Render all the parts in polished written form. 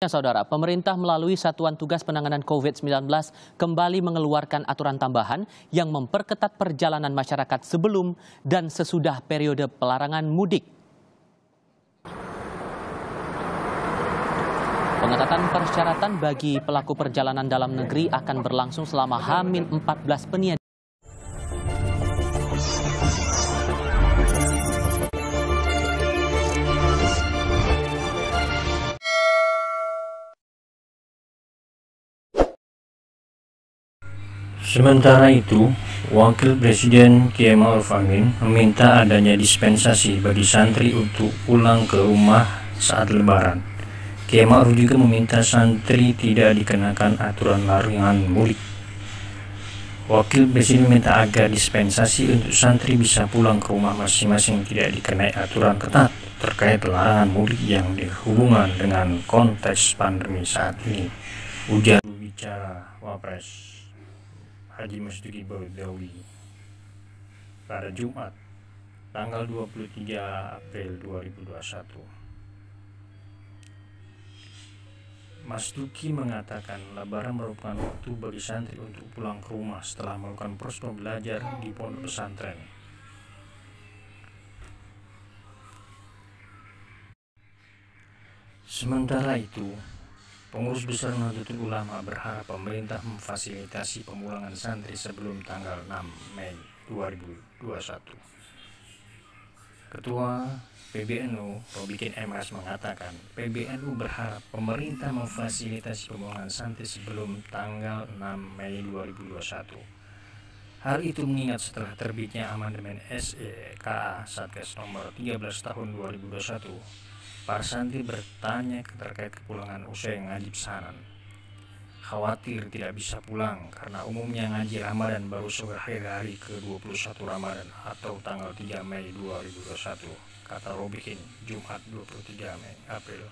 Ya, Saudara, pemerintah melalui Satuan Tugas Penanganan COVID-19 kembali mengeluarkan aturan tambahan yang memperketat perjalanan masyarakat sebelum dan sesudah periode pelarangan mudik. Pengetatan persyaratan bagi pelaku perjalanan dalam negeri akan berlangsung selama H-14 peniadaan. Sementara itu, Wakil Presiden Kiai Ma'ruf Amin meminta adanya dispensasi bagi santri untuk pulang ke rumah saat Lebaran. Kiai Ma'ruf juga meminta santri tidak dikenakan aturan larangan mudik. Wakil Presiden meminta agar dispensasi untuk santri bisa pulang ke rumah masing-masing tidak dikenai aturan ketat terkait larangan mudik yang dihubungkan dengan konteks pandemi saat ini. Ujar bicara Wapres Haji Masduki Baudawi pada Jumat tanggal 23 April 2021. Masduki mengatakan Lebaran merupakan waktu bagi santri untuk pulang ke rumah setelah melakukan proses belajar di pondok pesantren. Sementara itu, Pengurus Besar Nahdlatul Ulama berharap pemerintah memfasilitasi pemulangan santri sebelum tanggal 6 Mei 2021. Ketua PBNU, Robikin MS mengatakan, PBNU berharap pemerintah memfasilitasi pemulangan santri sebelum tanggal 6 Mei 2021. Hal itu mengingat setelah terbitnya amandemen SEKA Satgas nomor 13 tahun 2021, para santri bertanya terkait kepulangan usai ngaji pesanan. Khawatir tidak bisa pulang karena umumnya ngaji Ramadan baru berakhir hari ke-21 Ramadan atau tanggal 3 Mei 2021, kata Robikin Jumat 23 April.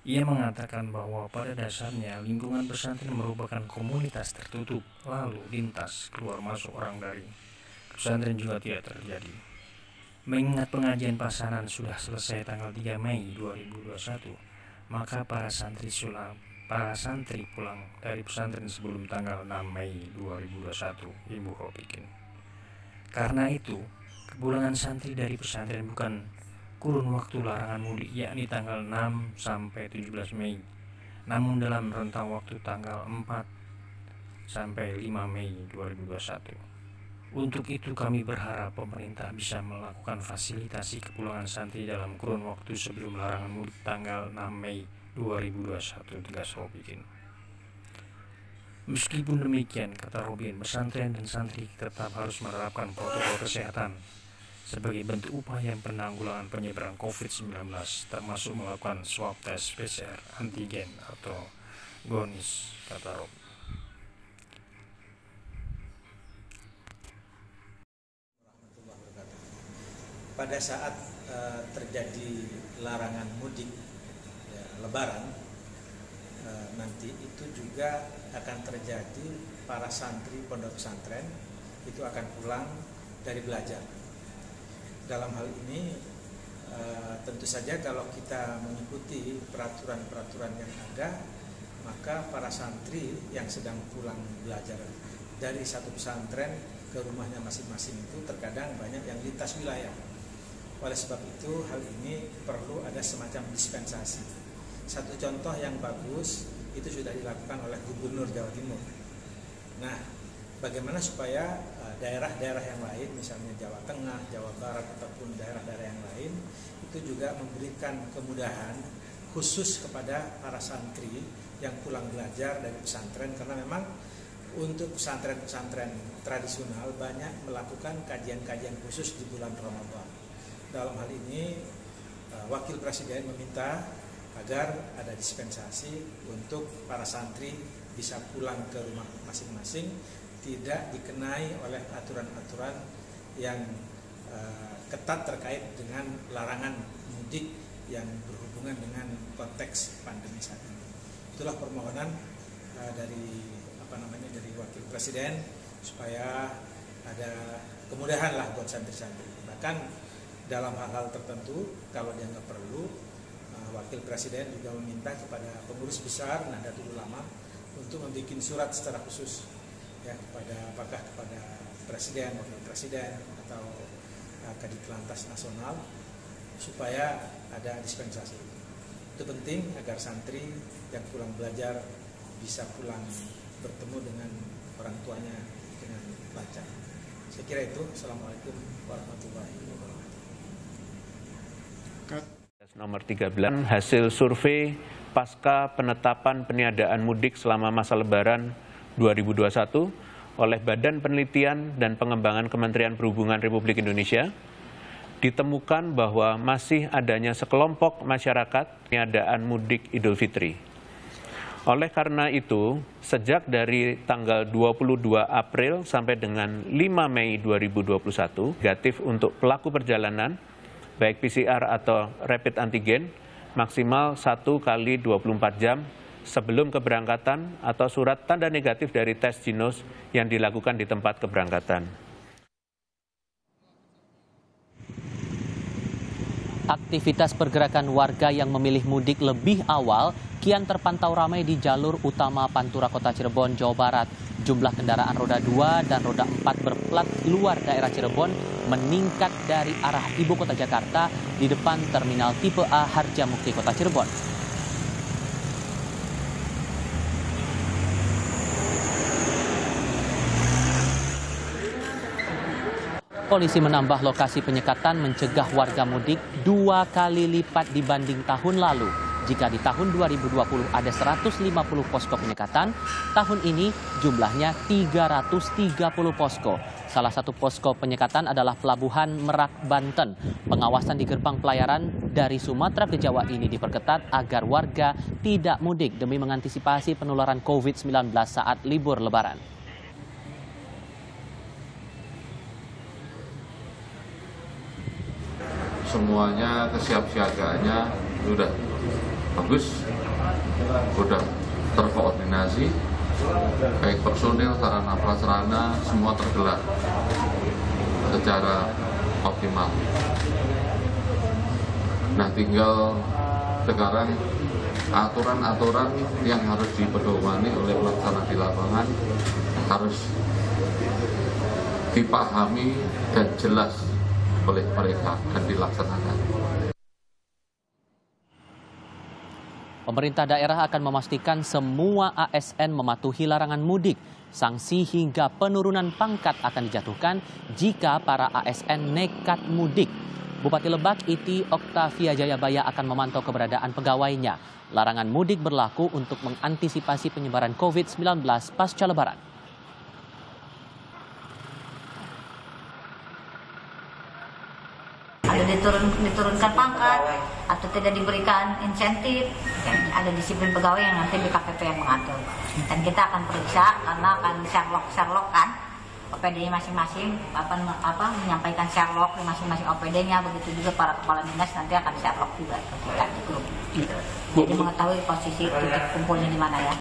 Ia mengatakan bahwa pada dasarnya lingkungan pesantren merupakan komunitas tertutup, lalu lintas keluar masuk orang dari pesantren juga tidak terjadi. Mengingat pengajian pasanan sudah selesai tanggal 3 Mei 2021, maka para santri pulang dari pesantren sebelum tanggal 6 Mei 2021, Ibu Robikin. Karena itu, kepulangan santri dari pesantren bukan kurun waktu larangan mudik, yakni tanggal 6 sampai 17 Mei, namun dalam rentang waktu tanggal 4 sampai 5 Mei 2021. Untuk itu kami berharap pemerintah bisa melakukan fasilitasi kepulangan santri dalam kurun waktu sebelum larangan mudik tanggal 6 Mei 2021, tegas Robikin. Meskipun demikian, kata Robikin, pesantren dan santri tetap harus menerapkan protokol kesehatan sebagai bentuk upaya penanggulangan penyebaran COVID-19, termasuk melakukan swab tes PCR antigen atau GONIS, kata Robikin. Pada saat terjadi larangan mudik ya, Lebaran nanti itu juga akan terjadi para santri pondok pesantren itu akan pulang dari belajar. Dalam hal ini tentu saja kalau kita mengikuti peraturan-peraturan yang ada, maka para santri yang sedang pulang belajar dari satu pesantren ke rumahnya masing-masing itu terkadang banyak yang lintas wilayah. Oleh sebab itu hal ini perlu ada semacam dispensasi. Satu contoh yang bagus itu sudah dilakukan oleh Gubernur Jawa Timur. Nah, bagaimana supaya daerah-daerah yang lain, misalnya Jawa Tengah, Jawa Barat ataupun daerah-daerah yang lain itu juga memberikan kemudahan khusus kepada para santri yang pulang belajar dari pesantren, karena memang untuk pesantren-pesantren tradisional banyak melakukan kajian-kajian khusus di bulan Ramadan. Dalam hal ini Wakil Presiden meminta agar ada dispensasi untuk para santri bisa pulang ke rumah masing-masing, tidak dikenai oleh aturan-aturan yang ketat terkait dengan larangan mudik yang berhubungan dengan konteks pandemi saat ini. Itulah permohonan dari Wakil Presiden supaya ada kemudahan lah buat santri-santri. Bahkan dalam hal-hal tertentu kalau dianggap perlu, Wakil Presiden juga meminta kepada pengurus besar Nahdlatul Ulama untuk membuat surat secara khusus ya apakah kepada Presiden, Wakil Presiden atau Kadit Lantas Nasional supaya ada dispensasi. Itu penting agar santri yang pulang belajar bisa pulang bertemu dengan orang tuanya dengan lancar. Saya kira itu. Assalamualaikum warahmatullahi wabarakatuh. Nomor 13, hasil survei pasca penetapan peniadaan mudik selama masa Lebaran 2021 oleh Badan Penelitian dan Pengembangan Kementerian Perhubungan Republik Indonesia, ditemukan bahwa masih adanya sekelompok masyarakat peniadaan mudik Idul Fitri. Oleh karena itu, sejak dari tanggal 22 April sampai dengan 5 Mei 2021, negatif untuk pelaku perjalanan, baik PCR atau rapid antigen, maksimal 1 kali 24 jam sebelum keberangkatan atau surat tanda negatif dari tes Ginos yang dilakukan di tempat keberangkatan. Aktivitas pergerakan warga yang memilih mudik lebih awal kian terpantau ramai di jalur utama Pantura Kota Cirebon, Jawa Barat. Jumlah kendaraan roda 2 dan roda 4 berplat luar daerah Cirebon meningkat dari arah ibu kota Jakarta di depan terminal tipe A Harjamukti Kota Cirebon. Polisi menambah lokasi penyekatan mencegah warga mudik 2 kali lipat dibanding tahun lalu. Jika di tahun 2020 ada 150 posko penyekatan, tahun ini jumlahnya 330 posko. Salah satu posko penyekatan adalah Pelabuhan Merak, Banten. Pengawasan di gerbang pelayaran dari Sumatera ke Jawa ini diperketat agar warga tidak mudik demi mengantisipasi penularan COVID-19 saat libur Lebaran. Semuanya kesiapsiagaannya sudah bagus, sudah terkoordinasi, baik personil, sarana prasarana, semua tergelar secara optimal. Nah, tinggal sekarang aturan-aturan yang harus dipedomani oleh pelaksana di lapangan harus dipahami dan jelas oleh mereka dan dilaksanakan. Pemerintah daerah akan memastikan semua ASN mematuhi larangan mudik. Sanksi hingga penurunan pangkat akan dijatuhkan jika para ASN nekat mudik. Bupati Lebak Iti Oktavia Jayabaya akan memantau keberadaan pegawainya. Larangan mudik berlaku untuk mengantisipasi penyebaran COVID-19 pasca Lebaran. Ada diturunkan pangkat atau tidak diberikan insentif, ada disiplin pegawai yang nanti BKPP yang mengatur. Dan kita akan periksa karena akan Sherlock kan OPD-nya masing-masing, menyampaikan Sherlock di masing-masing OPD-nya, begitu juga para kepala dinas nanti akan Sherlock juga ke kita di grup. Jadi mengetahui posisi titik kumpulnya di mana ya.